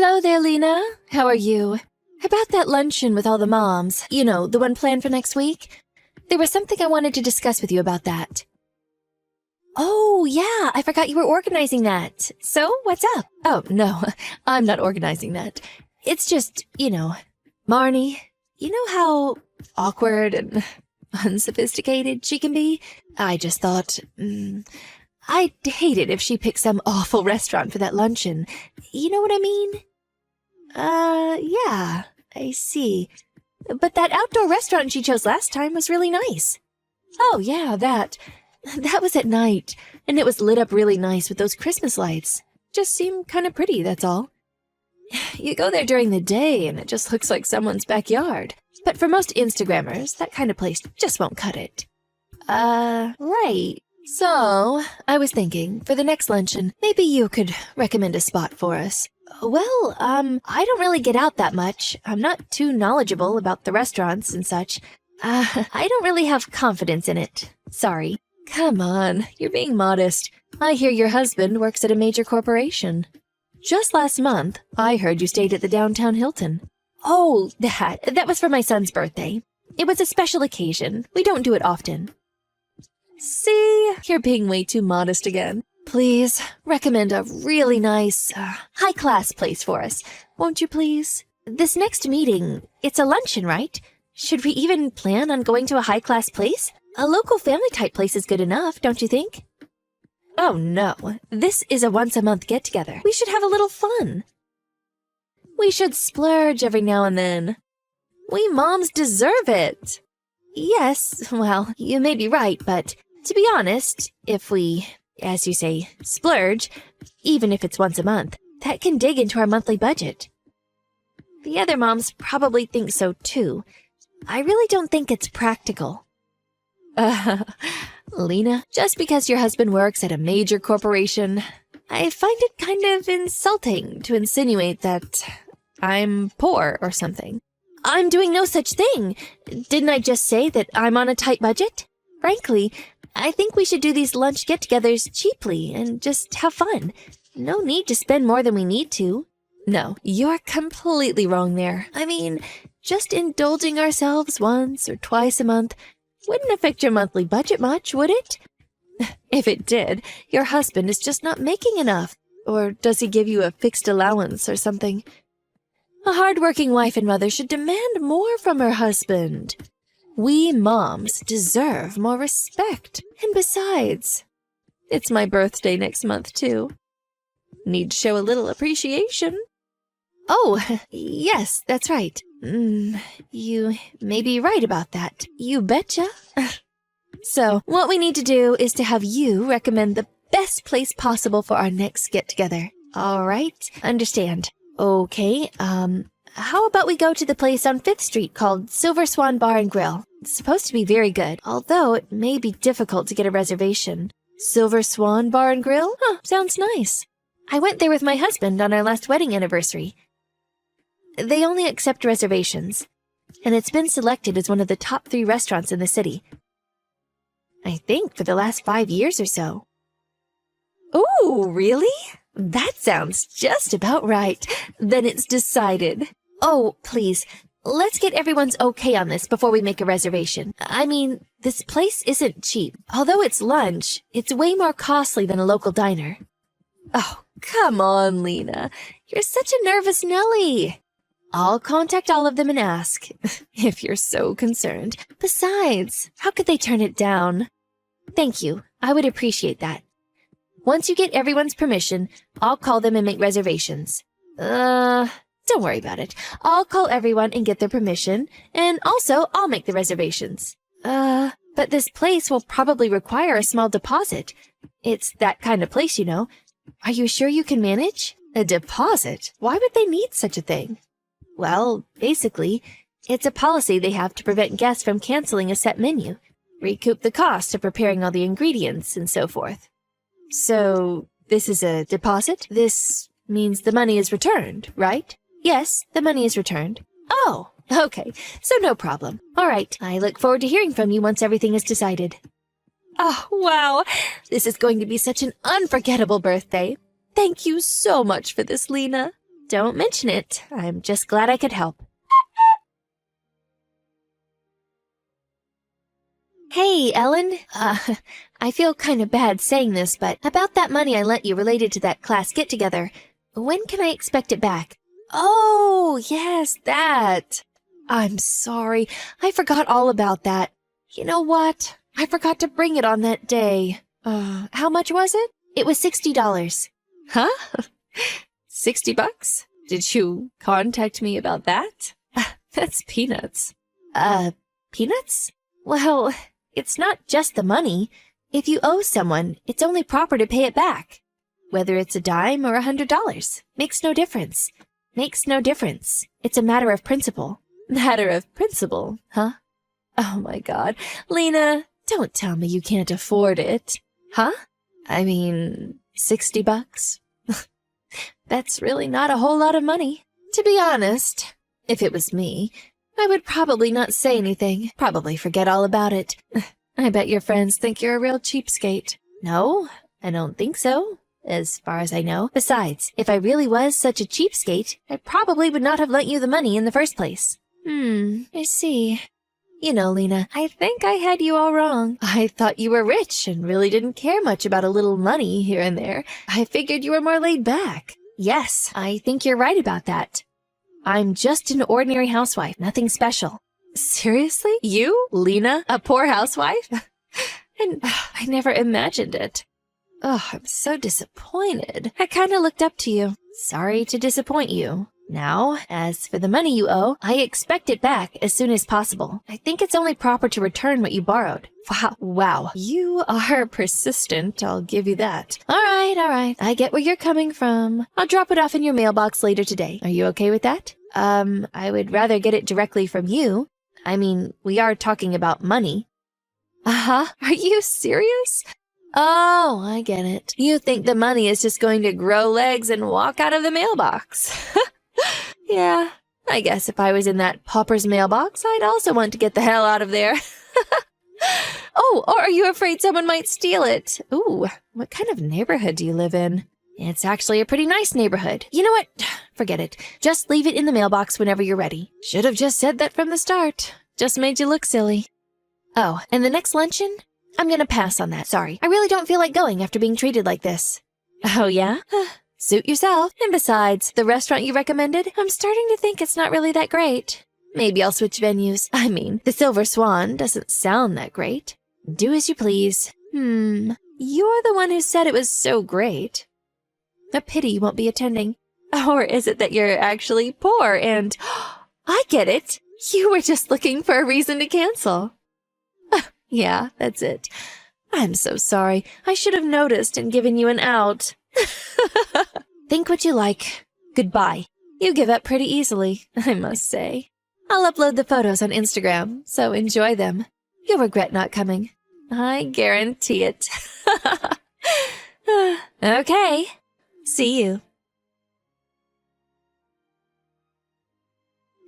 Hello there, Lena. How are you? About that luncheon with all the moms, you know, the one planned for next week? There was something I wanted to discuss with you about that. Oh, yeah, I forgot you were organizing that. So, what's up? Oh, no, I'm not organizing that. It's just, Marnie, you know how awkward and unsophisticated she can be? I just thought, I'd hate it if she picked some awful restaurant for that luncheon. You know what I mean? Yeah, I see. But that outdoor restaurant she chose last time was really nice. Oh, yeah, that was at night, and it was lit up really nice with those Christmas lights. Just seemed kind of pretty, that's all. You go there during the day, and it just looks like someone's backyard. But for most Instagrammers, that kind of place just won't cut it. Right. So, I was thinking, for the next luncheon, maybe you could recommend a spot for us. Well, I don't really get out that much. I'm not too knowledgeable about the restaurants and such. I don't really have confidence in it. Sorry. Come on, you're being modest. I hear your husband works at a major corporation. Just last month, I heard you stayed at the downtown Hilton. Oh, that was for my son's birthday. It was a special occasion. We don't do it often. See, you're being way too modest again. Please, recommend a really nice, high-class place for us, won't you please? This next meeting, it's a luncheon, right? Should we even plan on going to a high-class place? A local family-type place is good enough, don't you think? Oh, no. This is a once-a-month get-together. We should have a little fun. We should splurge every now and then. We moms deserve it. Yes, well, you may be right, but to be honest, if we, as you say, splurge, even if it's once a month, that can dig into our monthly budget. The other moms probably think so too. I really don't think it's practical. Lena, just because your husband works at a major corporation, I find it kind of insulting to insinuate that I'm poor or something. I'm doing no such thing. Didn't I just say that I'm on a tight budget? Frankly, I think we should do these lunch get-togethers cheaply and just have fun. No need to spend more than we need to. No, you're completely wrong there. I mean, just indulging ourselves once or twice a month wouldn't affect your monthly budget much, would it? If it did, your husband is just not making enough. Or does he give you a fixed allowance or something? A hard-working wife and mother should demand more from her husband. We moms deserve more respect. And besides, it's my birthday next month, too. Need to show a little appreciation. Oh, yes, that's right. You may be right about that. You betcha. So, what we need to do is to have you recommend the best place possible for our next get-together. All right, understand. Okay, how about we go to the place on 5th Street called Silver Swan Bar and Grill? It's supposed to be very good, although it may be difficult to get a reservation. Silver Swan Bar and Grill? Huh, sounds nice. I went there with my husband on our last wedding anniversary. They only accept reservations, and it's been selected as one of the top 3 restaurants in the city. I think for the last 5 years or so. Ooh, really? That sounds just about right. Then it's decided. Oh, please, let's get everyone's okay on this before we make a reservation. I mean, this place isn't cheap. Although it's lunch, it's way more costly than a local diner. Oh, come on, Lena. You're such a nervous Nelly. I'll contact all of them and ask, if you're so concerned. Besides, how could they turn it down? Thank you. I would appreciate that. Once you get everyone's permission, I'll call them and make reservations. Don't worry about it. I'll call everyone and get their permission, and also I'll make the reservations. But this place will probably require a small deposit. It's that kind of place, you know. Are you sure you can manage? A deposit? Why would they need such a thing? Well, basically, it's a policy they have to prevent guests from canceling a set menu, recoup the cost of preparing all the ingredients, and so forth. So, this is a deposit? This means the money is returned, right? Yes, the money is returned. Oh, okay, so no problem. All right, I look forward to hearing from you once everything is decided. Oh, wow, this is going to be such an unforgettable birthday. Thank you so much for this, Lena. Don't mention it. I'm just glad I could help. Hey, Ellen. I feel kind of bad saying this, but about that money I lent you related to that class get-together, when can I expect it back? Oh, yes, that. I'm sorry. I forgot all about that. You know what? I forgot to bring it on that day. How much was it? It was $60. Huh? $60? Did you contact me about that? That's peanuts. Peanuts? Well, it's not just the money. If you owe someone, it's only proper to pay it back. Whether it's a dime or $100. Makes no difference. Makes no difference. It's a matter of principle. Matter of principle, huh? Oh my God. Lena, don't tell me you can't afford it. Huh? I mean, $60? That's really not a whole lot of money. To be honest, if it was me, I would probably not say anything, probably forget all about it. I bet your friends think you're a real cheapskate. No, I don't think so, as far as I know. Besides, if I really was such a cheapskate, I probably would not have lent you the money in the first place. I see. You know, Lena, I think I had you all wrong. I thought you were rich and really didn't care much about a little money here and there. I figured you were more laid back. Yes, I think you're right about that. I'm just an ordinary housewife, nothing special. Seriously? You, Lena, a poor housewife? And I never imagined it. Oh, I'm so disappointed. I kind of looked up to you. Sorry to disappoint you. Now, as for the money you owe, I expect it back as soon as possible. I think it's only proper to return what you borrowed. Wow. You are persistent, I'll give you that. All right. I get where you're coming from. I'll drop it off in your mailbox later today. Are you okay with that? I would rather get it directly from you. I mean, we are talking about money. Are you serious? Oh, I get it. You think the money is just going to grow legs and walk out of the mailbox. Yeah, I guess if I was in that pauper's mailbox, I'd also want to get the hell out of there. Oh, or are you afraid someone might steal it? Ooh, what kind of neighborhood do you live in? It's actually a pretty nice neighborhood. You know what? Forget it. Just leave it in the mailbox whenever you're ready. Should have just said that from the start. Just made you look silly. Oh, and the next luncheon? I'm gonna pass on that, sorry. I really don't feel like going after being treated like this. Oh, yeah? Suit yourself. And besides, the restaurant you recommended, I'm starting to think it's not really that great. Maybe I'll switch venues. I mean, the Silver Swan doesn't sound that great. Do as you please. You're the one who said it was so great. A pity you won't be attending. Or is it that you're actually poor and... I get it. You were just looking for a reason to cancel. Yeah, that's it. I'm so sorry. I should have noticed and given you an out. Think what you like. Goodbye. You give up pretty easily, I must say. I'll upload the photos on Instagram, so enjoy them. You'll regret not coming. I guarantee it. Okay. See you.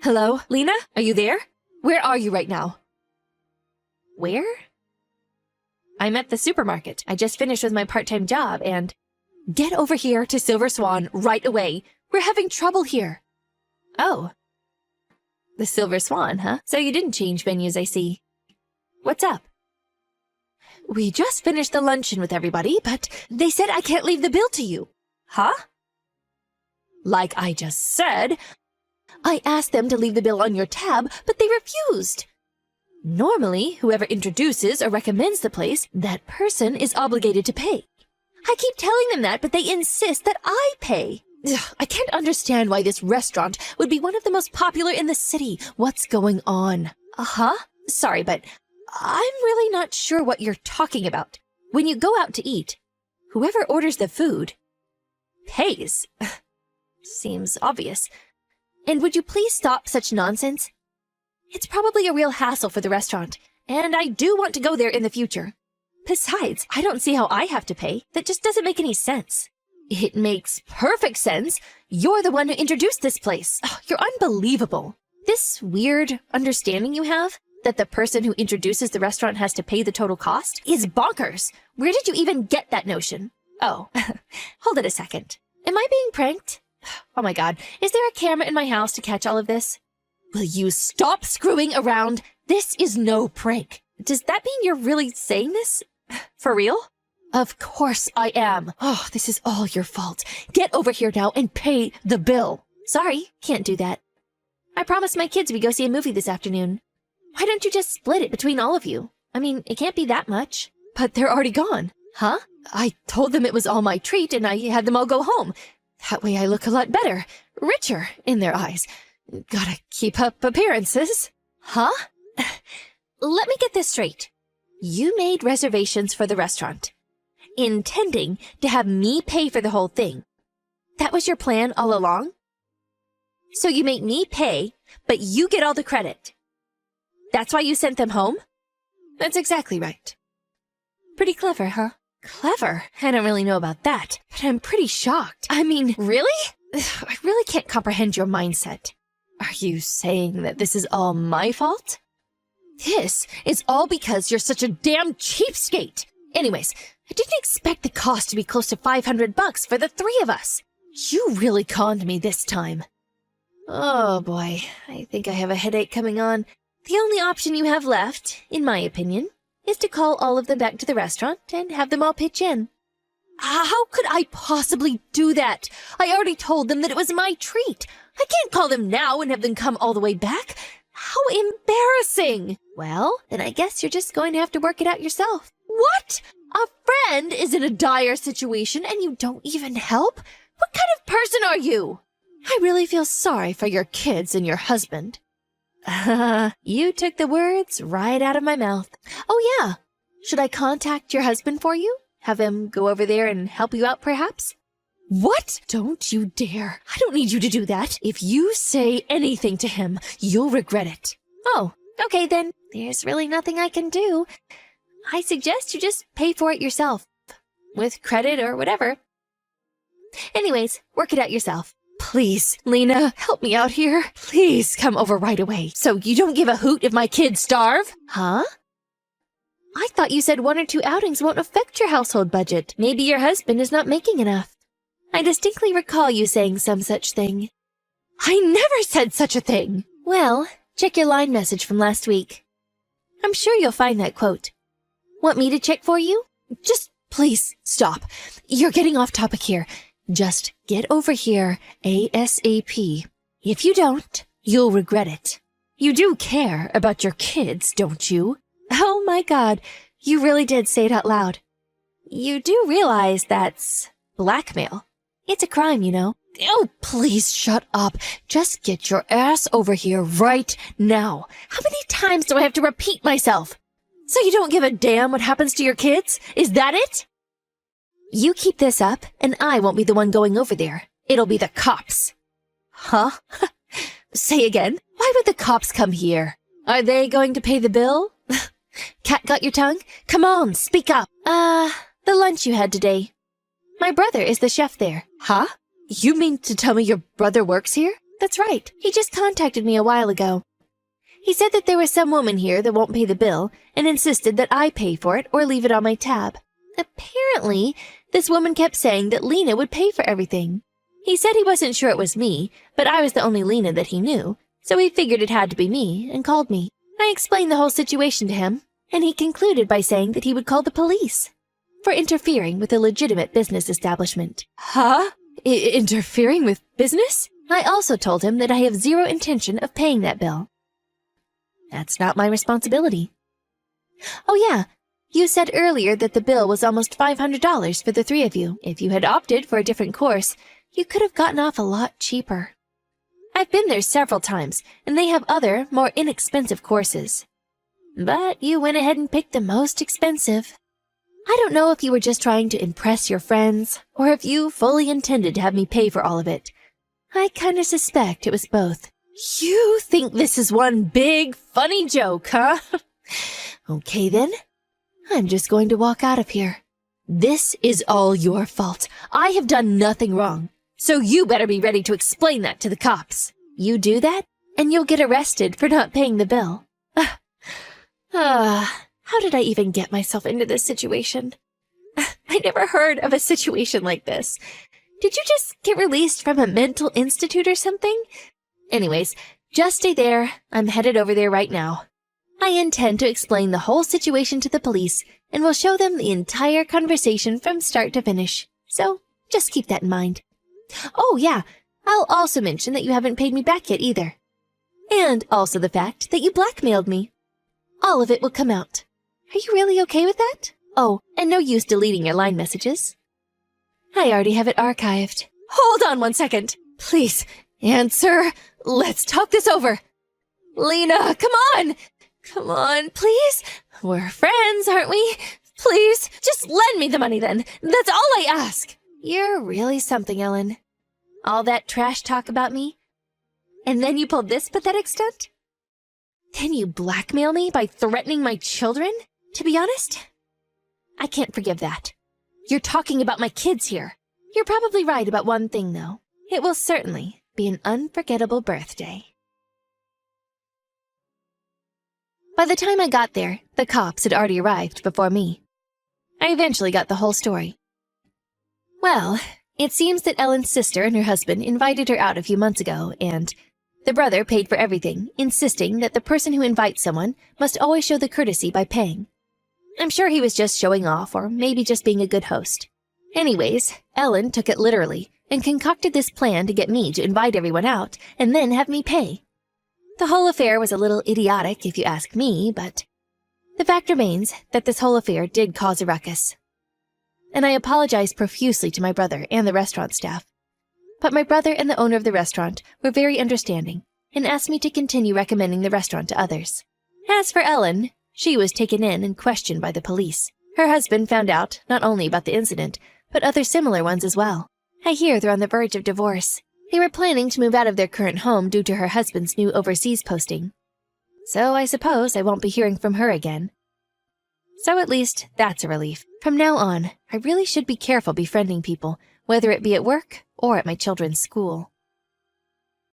Hello, Lena? Are you there? Where are you right now? Where? I'm at the supermarket. I just finished with my part-time job and... Get over here to Silver Swan right away. We're having trouble here. Oh. The Silver Swan, huh? So you didn't change venues, I see. What's up? We just finished the luncheon with everybody, but they said I can't leave the bill to you. Huh? Like I just said, I asked them to leave the bill on your tab, but they refused. Normally, whoever introduces or recommends the place, that person is obligated to pay. I keep telling them that, but they insist that I pay. Ugh, I can't understand why this restaurant would be one of the most popular in the city. What's going on? Sorry, but I'm really not sure what you're talking about. When you go out to eat, whoever orders the food pays. Seems obvious. And would you please stop such nonsense? It's probably a real hassle for the restaurant, and I do want to go there in the future. Besides, I don't see how I have to pay. That just doesn't make any sense. It makes perfect sense. You're the one who introduced this place. Oh, you're unbelievable. This weird understanding you have that the person who introduces the restaurant has to pay the total cost is bonkers. Where did you even get that notion? Oh, hold it a second. Am I being pranked? Oh my god, is there a camera in my house to catch all of this? Will you stop screwing around? This is no prank. Does that mean you're really saying this? For real? Of course I am. Oh, this is all your fault. Get over here now and pay the bill. Sorry, can't do that. I promised my kids we'd go see a movie this afternoon. Why don't you just split it between all of you? I mean, it can't be that much. But they're already gone. Huh? I told them it was all my treat and I had them all go home. That way I look a lot better, richer in their eyes. Gotta keep up appearances. Huh? Let me get this straight. You made reservations for the restaurant, intending to have me pay for the whole thing. That was your plan all along? So you make me pay, but you get all the credit. That's why you sent them home? That's exactly right. Pretty clever, huh? Clever? I don't really know about that, but I'm pretty shocked. I mean, really? I really can't comprehend your mindset. Are you saying that this is all my fault? This is all because you're such a damn cheapskate. Anyways, I didn't expect the cost to be close to $500 for the three of us. You really conned me this time. Oh boy, I think I have a headache coming on. The only option you have left, in my opinion, is to call all of them back to the restaurant and have them all pitch in. How could I possibly do that? I already told them that it was my treat. I can't call them now and have them come all the way back. How embarrassing! Well, then I guess you're just going to have to work it out yourself. What? A friend is in a dire situation and you don't even help? What kind of person are you? I really feel sorry for your kids and your husband. You took the words right out of my mouth. Oh yeah, should I contact your husband for you? Have him go over there and help you out perhaps? What? Don't you dare. I don't need you to do that. If you say anything to him, you'll regret it. Oh, okay then. There's really nothing I can do. I suggest you just pay for it yourself. With credit or whatever. Anyways, work it out yourself. Please, Lena, help me out here. Please come over right away so you don't give a hoot if my kids starve. Huh? I thought you said 1 or 2 outings won't affect your household budget. Maybe your husband is not making enough. I distinctly recall you saying some such thing. I never said such a thing. Well, check your line message from last week. I'm sure you'll find that quote. Want me to check for you? Just please stop. You're getting off topic here. Just get over here ASAP. If you don't, you'll regret it. You do care about your kids, don't you? Oh my God, you really did say it out loud. You do realize that's blackmail. It's a crime, you know. Oh, please shut up. Just get your ass over here right now. How many times do I have to repeat myself? So you don't give a damn what happens to your kids? Is that it? You keep this up, and I won't be the one going over there. It'll be the cops. Huh? Say again? Why would the cops come here? Are they going to pay the bill? Cat got your tongue? Come on, speak up. The lunch you had today. My brother is the chef there. Huh? You mean to tell me your brother works here? That's right. He just contacted me a while ago. He said that there was some woman here that won't pay the bill and insisted that I pay for it or leave it on my tab. Apparently, this woman kept saying that Lena would pay for everything. He said he wasn't sure it was me, but I was the only Lena that he knew, so he figured it had to be me and called me. I explained the whole situation to him, and he concluded by saying that he would call the police for interfering with a legitimate business establishment. Huh? Interfering with business? I also told him that I have zero intention of paying that bill. That's not my responsibility. Oh yeah, you said earlier that the bill was almost $500 for the three of you. If you had opted for a different course, you could have gotten off a lot cheaper. I've been there several times, and they have other, more inexpensive courses. But you went ahead and picked the most expensive. I don't know if you were just trying to impress your friends, or if you fully intended to have me pay for all of it. I kinda suspect it was both. You think this is one big, funny joke, huh? Okay then. I'm just going to walk out of here. This is all your fault. I have done nothing wrong. So you better be ready to explain that to the cops. You do that, and you'll get arrested for not paying the bill. How did I even get myself into this situation? I never heard of a situation like this. Did you just get released from a mental institute or something? Anyways, just stay there. I'm headed over there right now. I intend to explain the whole situation to the police and will show them the entire conversation from start to finish. So, just keep that in mind. Oh, yeah, I'll also mention that you haven't paid me back yet either. And also the fact that you blackmailed me. All of it will come out. Are you really okay with that? Oh, and no use deleting your line messages. I already have it archived. Hold on 1 second. Please, answer. Let's talk this over. Lena, come on! Come on, please. We're friends, aren't we? Please, just lend me the money then. That's all I ask. You're really something, Ellen. All that trash talk about me? And then you pulled this pathetic stunt? Then you blackmail me by threatening my children? To be honest, I can't forgive that. You're talking about my kids here. You're probably right about one thing, though. It will certainly be an unforgettable birthday. By the time I got there, the cops had already arrived before me. I eventually got the whole story. Well, it seems that Ellen's sister and her husband invited her out a few months ago, and the brother paid for everything, insisting that the person who invites someone must always show the courtesy by paying. I'm sure he was just showing off, or maybe just being a good host. Anyways, Ellen took it literally and concocted this plan to get me to invite everyone out and then have me pay. The whole affair was a little idiotic if you ask me, but the fact remains that this whole affair did cause a ruckus. And I apologized profusely to my brother and the restaurant staff. But my brother and the owner of the restaurant were very understanding and asked me to continue recommending the restaurant to others. As for Ellen, she was taken in and questioned by the police. Her husband found out not only about the incident, but other similar ones as well. I hear they're on the verge of divorce. They were planning to move out of their current home due to her husband's new overseas posting. So I suppose I won't be hearing from her again. So at least that's a relief. From now on, I really should be careful befriending people, whether it be at work or at my children's school.